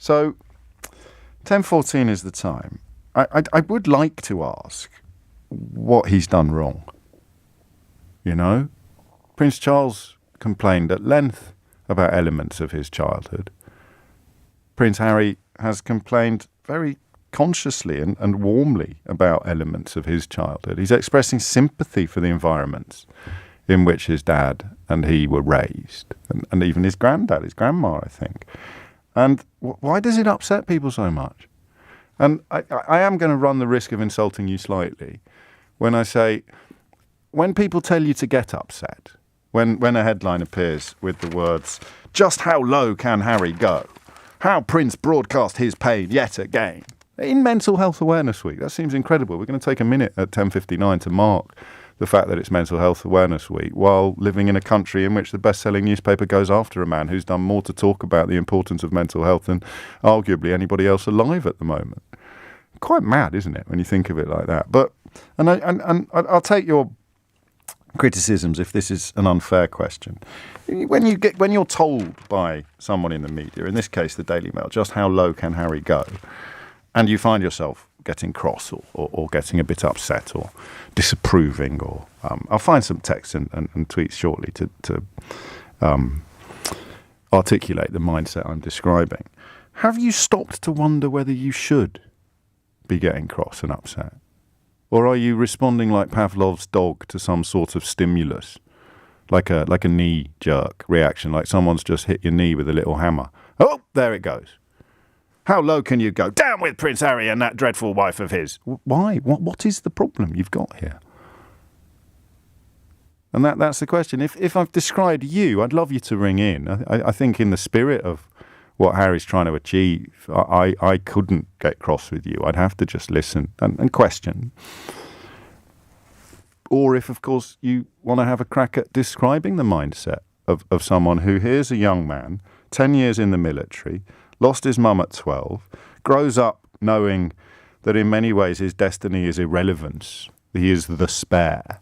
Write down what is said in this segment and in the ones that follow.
So 10:14 is the time. I would like to ask what he's done wrong. You know? Prince Charles complained at length about elements of his childhood. Prince Harry has complained very consciously and warmly about elements of his childhood. He's expressing sympathy for the environments in which his dad and he were raised, and even his granddad, his grandma, I think. And why does it upset people so much? And I am going to run the risk of insulting you slightly when I say, when people tell you to get upset, when a headline appears with the words, "Just how low can Harry go? How Prince broadcast his pain yet again," in Mental Health Awareness Week. That seems incredible. We're going to take a minute at 10:59 to mark the fact that it's Mental Health Awareness Week, while living in a country in which the best-selling newspaper goes after a man who's done more to talk about the importance of mental health than arguably anybody else alive at the moment. Quite mad, isn't it, when you think of it like that? But I'll take your criticisms if this is an unfair question. When you're told by someone in the media, in this case the Daily Mail, just how low can Harry go, and you find yourself getting cross or getting a bit upset or disapproving, or I'll find some text and tweets shortly to articulate the mindset I'm describing. Have you stopped to wonder whether you should be getting cross and upset? Or are you responding like Pavlov's dog to some sort of stimulus, like a knee-jerk reaction, like someone's just hit your knee with a little hammer? Oh, there it goes. How low can you go? Down with Prince Harry and that dreadful wife of his. Why? What is the problem you've got here? And that's the question. If I've described you, I'd love you to ring in. I think in the spirit of what Harry's trying to achieve, I couldn't get cross with you. I'd have to just listen and question. Or if, of course, you want to have a crack at describing the mindset of someone who here's a young man, 10 years in the military, lost his mum at 12, grows up knowing that in many ways his destiny is irrelevance. He is the spare.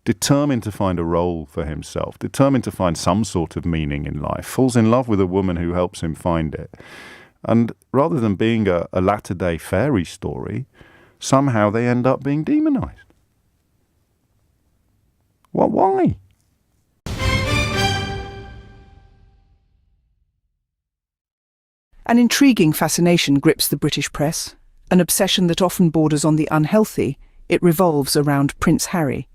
Determined to find a role for himself, determined to find some sort of meaning in life, falls in love with a woman who helps him find it. And rather than being a latter-day fairy story, somehow they end up being demonized. Well, why? An intriguing fascination grips the British press, an obsession that often borders on the unhealthy. It revolves around Prince Harry.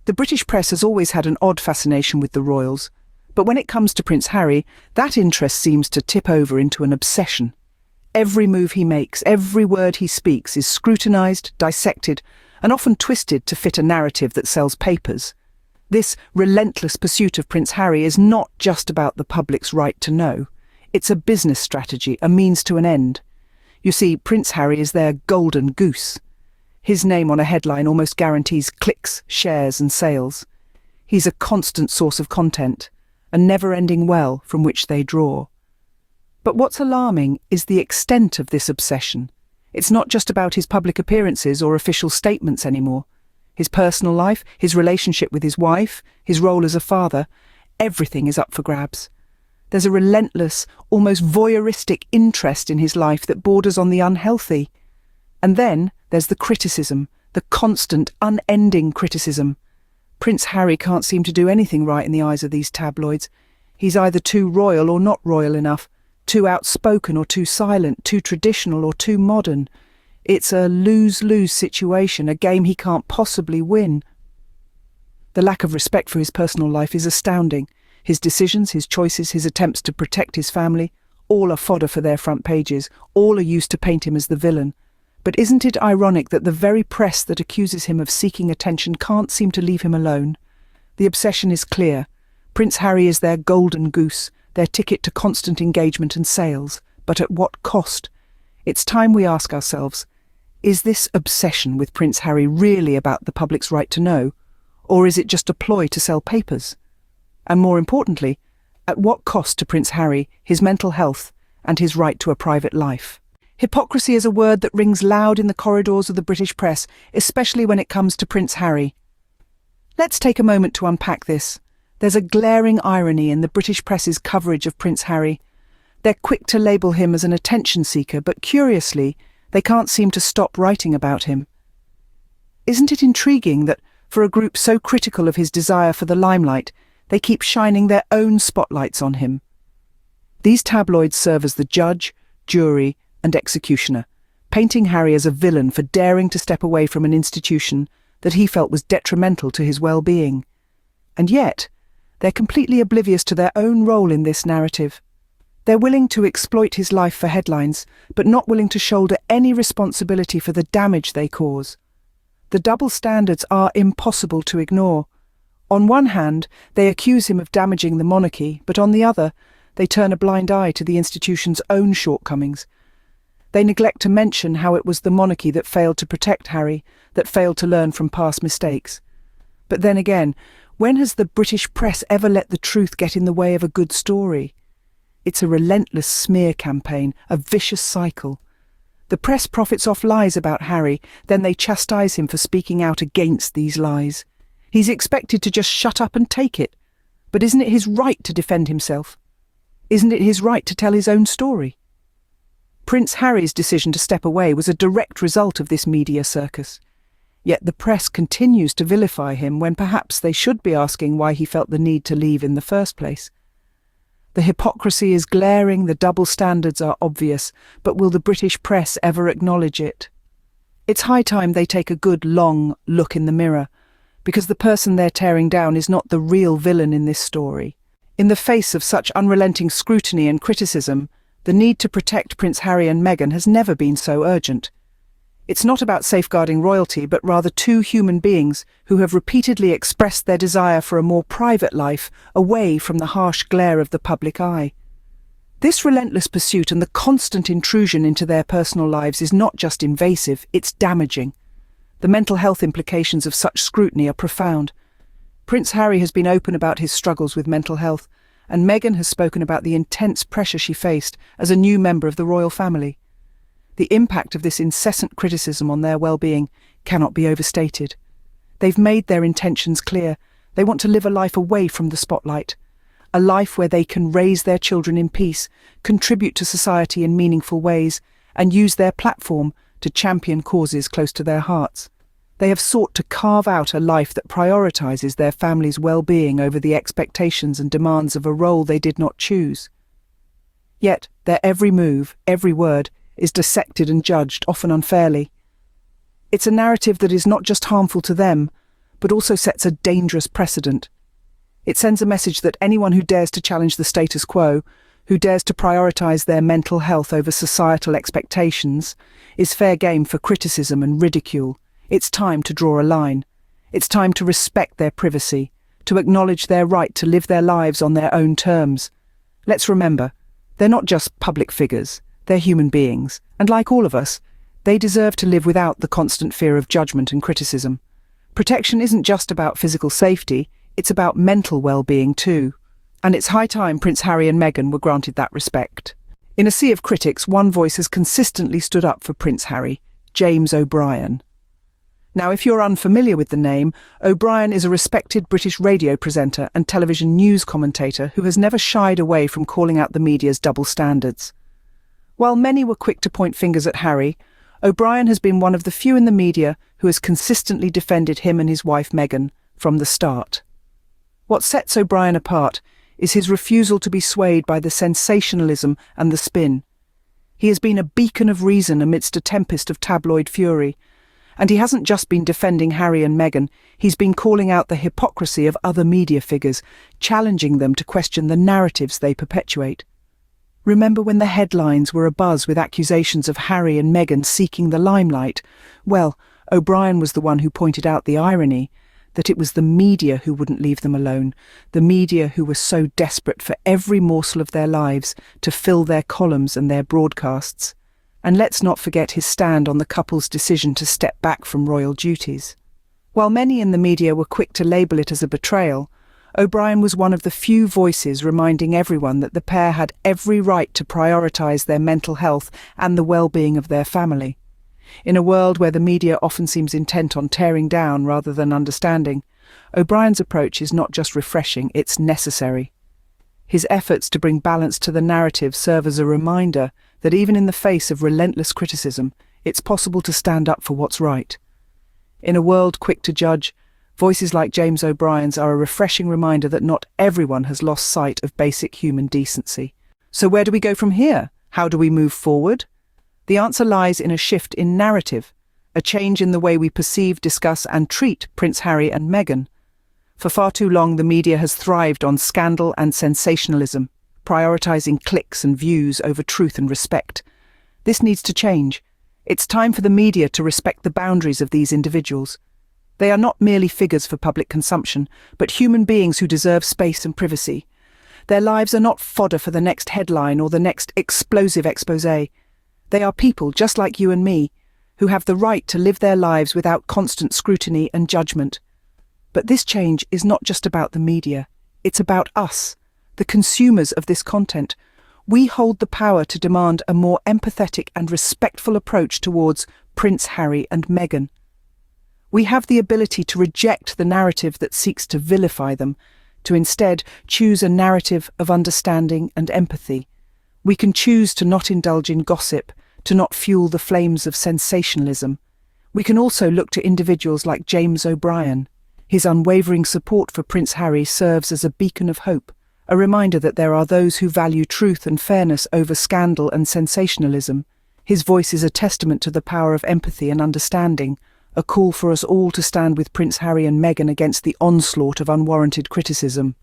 The British press has always had an odd fascination with the royals, but when it comes to Prince Harry, that interest seems to tip over into an obsession. Every move he makes, every word he speaks is scrutinised, dissected, and often twisted to fit a narrative that sells papers. This relentless pursuit of Prince Harry is not just about the public's right to know. It's a business strategy, a means to an end. You see, Prince Harry is their golden goose. His name on a headline almost guarantees clicks, shares and sales. He's a constant source of content, a never-ending well from which they draw. But what's alarming is the extent of this obsession. It's not just about his public appearances or official statements anymore. His personal life, his relationship with his wife, his role as a father, everything is up for grabs. There's a relentless, almost voyeuristic interest in his life that borders on the unhealthy. And then there's the criticism, the constant, unending criticism. Prince Harry can't seem to do anything right in the eyes of these tabloids. He's either too royal or not royal enough, too outspoken or too silent, too traditional or too modern. It's a lose-lose situation, a game he can't possibly win. The lack of respect for his personal life is astounding. His decisions, his choices, his attempts to protect his family, all are fodder for their front pages, all are used to paint him as the villain. But isn't it ironic that the very press that accuses him of seeking attention can't seem to leave him alone? The obsession is clear. Prince Harry is their golden goose, their ticket to constant engagement and sales. But at what cost? It's time we ask ourselves, is this obsession with Prince Harry really about the public's right to know? Or is it just a ploy to sell papers? And more importantly, at what cost to Prince Harry, his mental health, and his right to a private life? Hypocrisy is a word that rings loud in the corridors of the British press, especially when it comes to Prince Harry. Let's take a moment to unpack this. There's a glaring irony in the British press's coverage of Prince Harry. They're quick to label him as an attention seeker, but curiously, they can't seem to stop writing about him. Isn't it intriguing that, for a group so critical of his desire for the limelight, they keep shining their own spotlights on him? These tabloids serve as the judge, jury, and executioner, painting Harry as a villain for daring to step away from an institution that he felt was detrimental to his well-being. And yet, they're completely oblivious to their own role in this narrative. They're willing to exploit his life for headlines, but not willing to shoulder any responsibility for the damage they cause. The double standards are impossible to ignore. On one hand, they accuse him of damaging the monarchy, but on the other, they turn a blind eye to the institution's own shortcomings. They neglect to mention how it was the monarchy that failed to protect Harry, that failed to learn from past mistakes. But then again, when has the British press ever let the truth get in the way of a good story? It's a relentless smear campaign, a vicious cycle. The press profits off lies about Harry, then they chastise him for speaking out against these lies. He's expected to just shut up and take it. But isn't it his right to defend himself? Isn't it his right to tell his own story? Prince Harry's decision to step away was a direct result of this media circus. Yet the press continues to vilify him when perhaps they should be asking why he felt the need to leave in the first place. The hypocrisy is glaring, the double standards are obvious, but will the British press ever acknowledge it? It's high time they take a good, long look in the mirror, because the person they're tearing down is not the real villain in this story. In the face of such unrelenting scrutiny and criticism, the need to protect Prince Harry and Meghan has never been so urgent. It's not about safeguarding royalty, but rather two human beings who have repeatedly expressed their desire for a more private life away from the harsh glare of the public eye. This relentless pursuit and the constant intrusion into their personal lives is not just invasive, it's damaging. The mental health implications of such scrutiny are profound. Prince Harry has been open about his struggles with mental health, and Meghan has spoken about the intense pressure she faced as a new member of the royal family. The impact of this incessant criticism on their well-being cannot be overstated. They've made their intentions clear. They want to live a life away from the spotlight, a life where they can raise their children in peace, contribute to society in meaningful ways, and use their platform to champion causes close to their hearts. They have sought to carve out a life that prioritizes their family's well-being over the expectations and demands of a role they did not choose. Yet, their every move, every word, is dissected and judged, often unfairly. It's a narrative that is not just harmful to them, but also sets a dangerous precedent. It sends a message that anyone who dares to challenge the status quo, who dares to prioritize their mental health over societal expectations, is fair game for criticism and ridicule. It's time to draw a line. It's time to respect their privacy, to acknowledge their right to live their lives on their own terms. Let's remember, they're not just public figures. They're human beings, and like all of us, they deserve to live without the constant fear of judgment and criticism. Protection isn't just about physical safety, it's about mental well-being too. And it's high time Prince Harry and Meghan were granted that respect. In a sea of critics, one voice has consistently stood up for Prince Harry, James O'Brien. Now, if you're unfamiliar with the name, O'Brien is a respected British radio presenter and television news commentator who has never shied away from calling out the media's double standards. While many were quick to point fingers at Harry, O'Brien has been one of the few in the media who has consistently defended him and his wife Meghan from the start. What sets O'Brien apart is his refusal to be swayed by the sensationalism and the spin. He has been a beacon of reason amidst a tempest of tabloid fury, and he hasn't just been defending Harry and Meghan, he's been calling out the hypocrisy of other media figures, challenging them to question the narratives they perpetuate. Remember when the headlines were abuzz with accusations of Harry and Meghan seeking the limelight? Well, O'Brien was the one who pointed out the irony, that it was the media who wouldn't leave them alone, the media who were so desperate for every morsel of their lives to fill their columns and their broadcasts. And let's not forget his stand on the couple's decision to step back from royal duties. While many in the media were quick to label it as a betrayal, O'Brien was one of the few voices reminding everyone that the pair had every right to prioritise their mental health and the well-being of their family. In a world where the media often seems intent on tearing down rather than understanding, O'Brien's approach is not just refreshing, it's necessary. His efforts to bring balance to the narrative serve as a reminder that even in the face of relentless criticism, it's possible to stand up for what's right. In a world quick to judge, voices like James O'Brien's are a refreshing reminder that not everyone has lost sight of basic human decency. So where do we go from here? How do we move forward? The answer lies in a shift in narrative, a change in the way we perceive, discuss, and treat Prince Harry and Meghan. For far too long, the media has thrived on scandal and sensationalism, prioritizing clicks and views over truth and respect. This needs to change. It's time for the media to respect the boundaries of these individuals. They are not merely figures for public consumption, but human beings who deserve space and privacy. Their lives are not fodder for the next headline or the next explosive exposé. They are people just like you and me, who have the right to live their lives without constant scrutiny and judgment. But this change is not just about the media. It's about us, the consumers of this content. We hold the power to demand a more empathetic and respectful approach towards Prince Harry and Meghan. We have the ability to reject the narrative that seeks to vilify them, to instead choose a narrative of understanding and empathy. We can choose to not indulge in gossip, to not fuel the flames of sensationalism. We can also look to individuals like James O'Brien. His unwavering support for Prince Harry serves as a beacon of hope, a reminder that there are those who value truth and fairness over scandal and sensationalism. His voice is a testament to the power of empathy and understanding, a call for us all to stand with Prince Harry and Meghan against the onslaught of unwarranted criticism.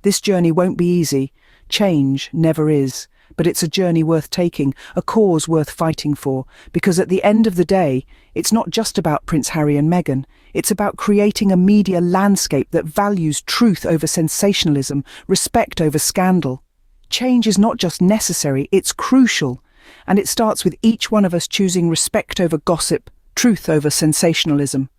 This journey won't be easy. Change never is. But it's a journey worth taking, a cause worth fighting for, because at the end of the day, it's not just about Prince Harry and Meghan. It's about creating a media landscape that values truth over sensationalism, respect over scandal. Change is not just necessary, it's crucial. And it starts with each one of us choosing respect over gossip, truth over sensationalism.